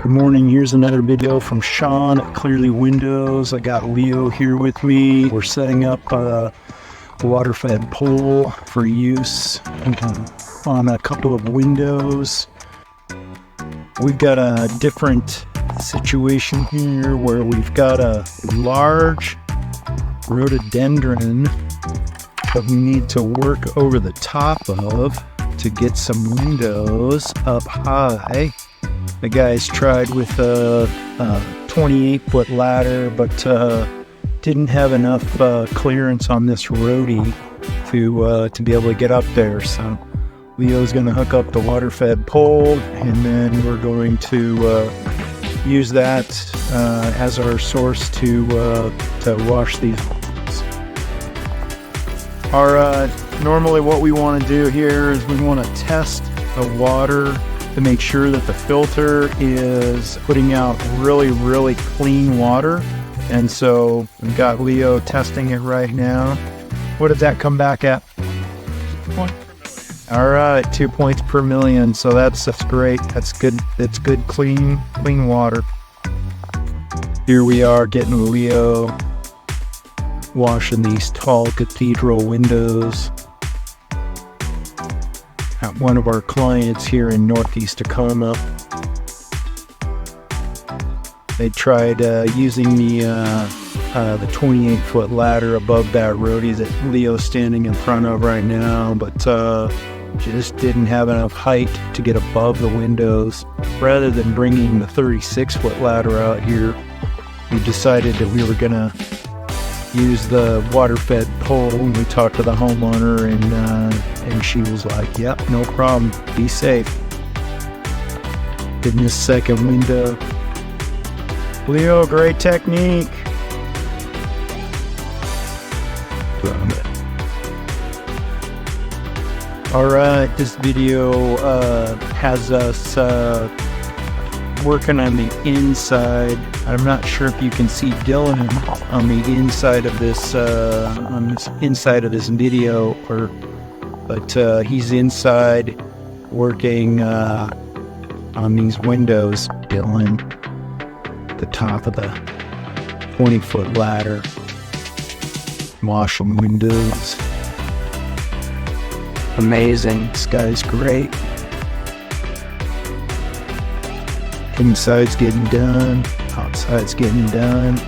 Good morning, here's another video from Shawn at Clearly Windows. I got Leo here with me. We're setting up a water-fed pole for use on a couple of windows. We've got a different situation here where we've got a large rhododendron that we need to work over the top of to get some windows up high. The guys tried with a 28-foot ladder, but didn't have enough clearance on this roadie to be able to get up there. So Leo's going to hook up the water-fed pole, and then we're going to use that as our source to wash these. Normally what we want to do here is we want to test the water to make sure that the filter is putting out really clean water. And so we've got Leo testing it right now. What did that come back at? All right, 2 points per million. So that's great. That's good. That's good, clean water. Here we are getting Leo washing these tall Cathedral windows at one of our clients here in Northeast Tacoma. They tried using the 28-foot ladder above that roadie that Leo's standing in front of right now, but just didn't have enough height to get above the windows. Rather than bringing the 36-foot ladder out here, we decided that we were gonna use the water-fed pole. We talked to the homeowner, and she was like, "Yep, no problem. Be safe." In this second window, Leo, great technique. All right, this video has us working on the inside. I'm not sure if you can see Dylan on the inside of this video, but he's inside working on these windows. Dylan, the top of the 20-foot ladder, washing windows. Amazing. This guy's great. Inside's getting done, outside's getting done.